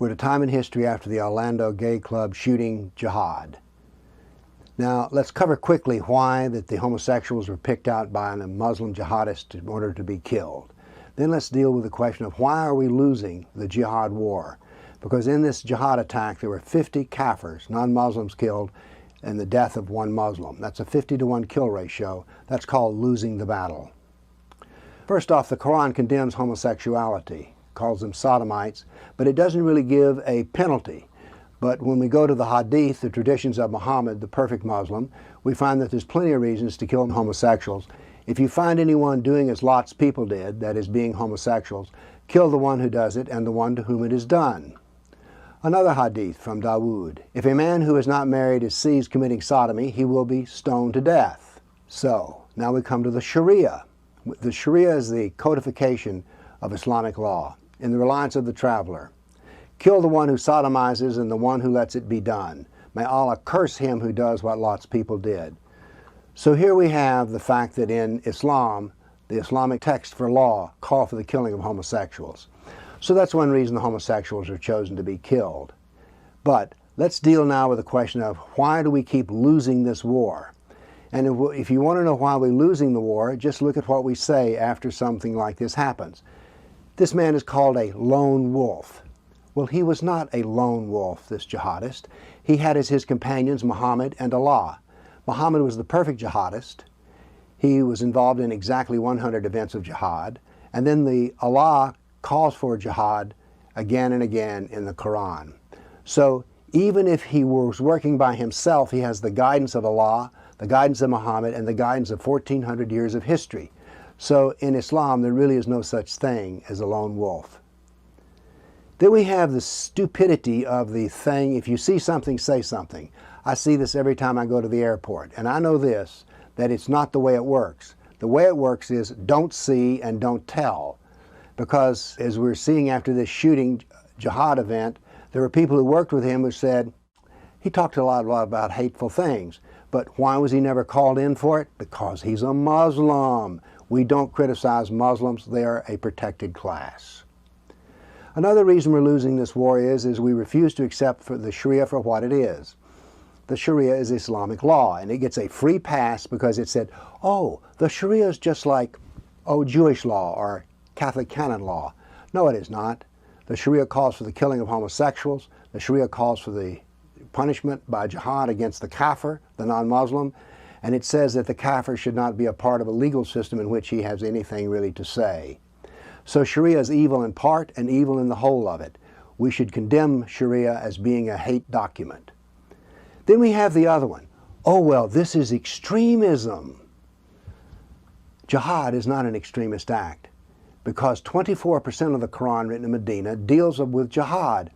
We're at a time in history after the Orlando Gay Club shooting Jihad. Now, let's cover quickly why that the homosexuals were picked out by a Muslim jihadist in order to be killed. Then let's deal with the question of why are we losing the Jihad war? Because in this Jihad attack, there were 50 Kafirs, non-Muslims, killed, and the death of one Muslim. That's a 50-to-1 kill ratio. That's called losing the battle. First off, the Quran condemns homosexuality, calls them sodomites, but it doesn't really give a penalty. But when we go to the Hadith, the traditions of Muhammad, the perfect Muslim, we find that there's plenty of reasons to kill homosexuals. If you find anyone doing as Lot's people did, that is being homosexuals, kill the one who does it and the one to whom it is done. Another hadith from Dawood: if a man who is not married is seized committing sodomy, he will be stoned to death. So, now we come to the Sharia. The Sharia is the codification of Islamic law in the reliance of the traveler. Kill the one who sodomizes and the one who lets it be done. May Allah curse him who does what Lot's people did. So here we have the fact that in Islam, the Islamic text for law call for the killing of homosexuals. So that's one reason the homosexuals are chosen to be killed. But let's deal now with the question of why do we keep losing this war? And if you want to know why we're losing the war, just look at what we say after something like this happens. This man is called a lone wolf. Well, he was not a lone wolf, this jihadist. He had as his companions Muhammad and Allah. Muhammad was the perfect jihadist. He was involved in exactly 100 events of jihad. And then Allah calls for jihad again and again in the Quran. So even if he was working by himself, he has the guidance of Allah, the guidance of Muhammad, and the guidance of 1400 years of history. So in Islam, there really is no such thing as a lone wolf. Then we have the stupidity of the thing, if you see something, say something. I see this every time I go to the airport, and I know this, that it's not the way it works. The way it works is don't see and don't tell. Because as we're seeing after this shooting Jihad event, there were people who worked with him who said, he talked a lot about hateful things, but why was he never called in for it? Because he's a Muslim. We don't criticize Muslims, they are a protected class. Another reason we're losing this war is we refuse to accept the Sharia for what it is. The Sharia is Islamic law, and it gets a free pass because it said, oh, the Sharia is just like, Jewish law or Catholic canon law. No, it is not. The Sharia calls for the killing of homosexuals. The Sharia calls for the punishment by jihad against the kafir, the non-Muslim, and it says that the kafir should not be a part of a legal system in which he has anything really to say. So Sharia is evil in part and evil in the whole of it. We should condemn Sharia as being a hate document. Then we have the other one. Oh, well, this is extremism. Jihad is not an extremist act because 24% of the Quran written in Medina deals with jihad.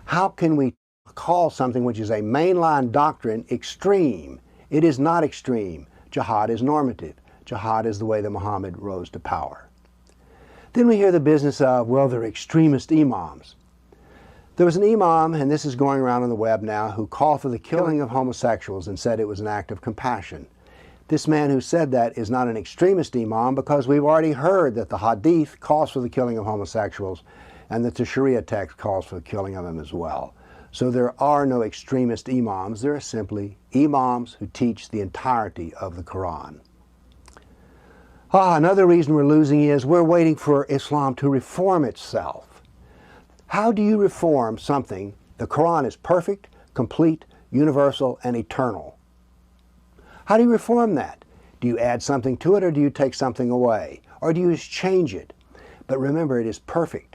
How can we call something which is a mainline doctrine extreme? It is not extreme. Jihad is normative. Jihad is the way that Muhammad rose to power. Then we hear the business of, well, they're extremist imams. There was an imam, and this is going around on the web now, who called for the killing of homosexuals and said it was an act of compassion. This man who said that is not an extremist imam because we've already heard that the Hadith calls for the killing of homosexuals and that the Sharia text calls for the killing of them as well. So there are no extremist imams. There are simply imams who teach the entirety of the Quran. Another reason we're losing is we're waiting for Islam to reform itself. How do you reform something? The Quran is perfect, complete, universal, and eternal. How do you reform that? Do you add something to it or do you take something away? Or do you just change it? But remember, it is perfect.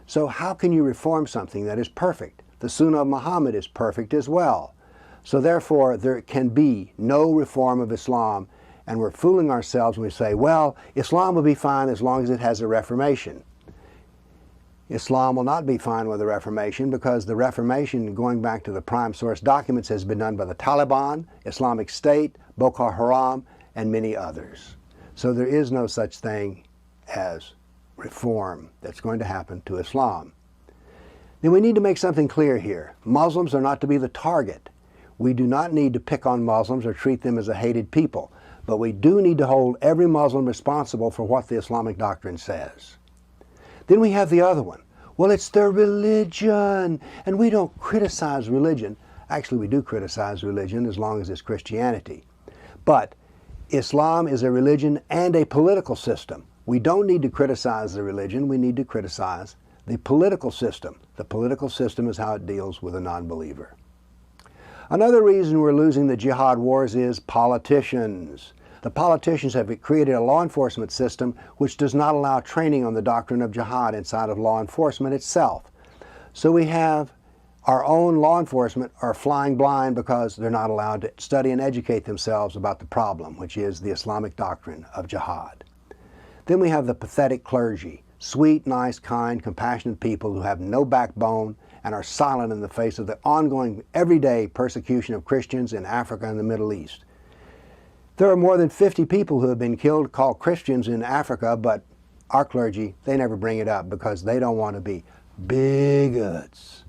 So how can you reform something that is perfect? The Sunnah of Muhammad is perfect as well. So therefore, there can be no reform of Islam. And we're fooling ourselves when we say, well, Islam will be fine as long as it has a reformation. Islam will not be fine with the Reformation because the Reformation, going back to the prime source documents, has been done by the Taliban, Islamic State, Boko Haram, and many others. So there is no such thing as reform that's going to happen to Islam. Then we need to make something clear here. Muslims are not to be the target. We do not need to pick on Muslims or treat them as a hated people, but we do need to hold every Muslim responsible for what the Islamic doctrine says. Then we have the other one. Well, it's their religion, and we don't criticize religion. Actually, we do criticize religion as long as it's Christianity. But Islam is a religion and a political system. We don't need to criticize the religion, we need to criticize the political system. The political system is how it deals with a non-believer. Another reason we're losing the jihad wars is politicians. The politicians have created a law enforcement system which does not allow training on the doctrine of jihad inside of law enforcement itself. So we have our own law enforcement are flying blind because they're not allowed to study and educate themselves about the problem, which is the Islamic doctrine of jihad. Then we have the pathetic clergy, sweet, nice, kind, compassionate people who have no backbone and are silent in the face of the ongoing, everyday persecution of Christians in Africa and the Middle East. There are more than 50 people who have been killed called Christians in Africa, but our clergy, they never bring it up because they don't want to be bigots.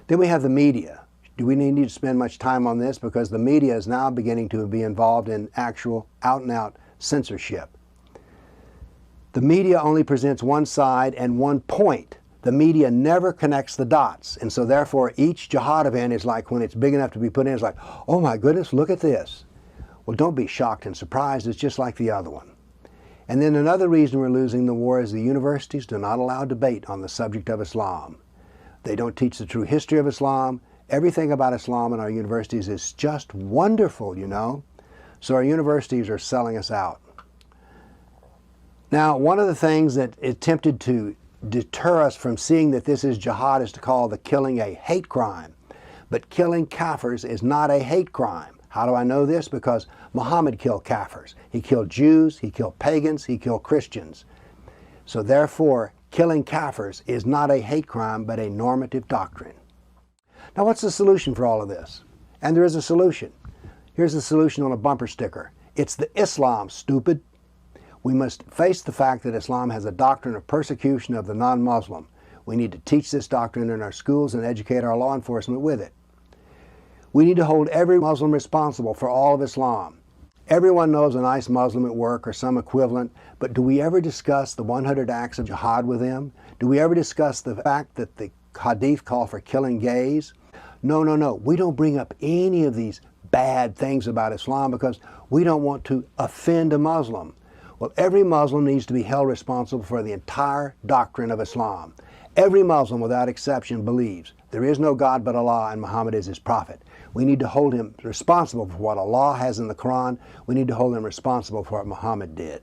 Then we have the media. Do we need to spend much time on this? Because the media is now beginning to be involved in actual out-and-out censorship. The media only presents one side and one point. The media never connects the dots. And so therefore each jihad event is like, when it's big enough to be put in, it's like, oh my goodness, look at this. Well, don't be shocked and surprised. It's just like the other one. And then another reason we're losing the war is the universities do not allow debate on the subject of Islam. They don't teach the true history of Islam. Everything about Islam in our universities is just wonderful, you know. So our universities are selling us out. Now, one of the things that attempted to deter us from seeing that this is jihad is to call the killing a hate crime. But killing kafirs is not a hate crime. How do I know this? Because Muhammad killed kafirs. He killed Jews, he killed pagans, he killed Christians. So therefore, killing kafirs is not a hate crime, but a normative doctrine. Now, what's the solution for all of this? And there is a solution. Here's the solution on a bumper sticker. It's the Islam, stupid. We must face the fact that Islam has a doctrine of persecution of the non-Muslim. We need to teach this doctrine in our schools and educate our law enforcement with it. We need to hold every Muslim responsible for all of Islam. Everyone knows a nice Muslim at work or some equivalent, but do we ever discuss the 100 acts of jihad with them? Do we ever discuss the fact that the hadith call for killing gays? No, no, no. We don't bring up any of these bad things about Islam because we don't want to offend a Muslim. Well, every Muslim needs to be held responsible for the entire doctrine of Islam. Every Muslim, without exception, believes there is no God but Allah and Muhammad is his prophet. We need to hold him responsible for what Allah has in the Quran. We need to hold him responsible for what Muhammad did.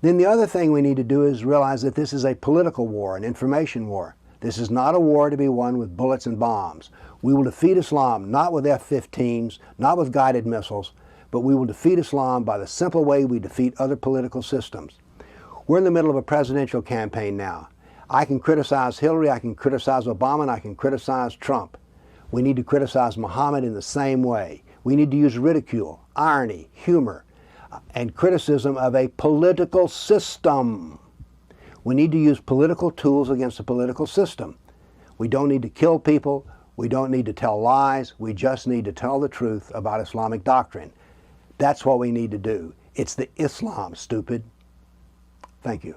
Then the other thing we need to do is realize that this is a political war, an information war. This is not a war to be won with bullets and bombs. We will defeat Islam not with F-15s, not with guided missiles, but we will defeat Islam by the simple way we defeat other political systems. We're in the middle of a presidential campaign now. I can criticize Hillary, I can criticize Obama, and I can criticize Trump. We need to criticize Muhammad in the same way. We need to use ridicule, irony, humor, and criticism of a political system. We need to use political tools against a political system. We don't need to kill people. We don't need to tell lies. We just need to tell the truth about Islamic doctrine. That's what we need to do. It's the Islam, stupid. Thank you.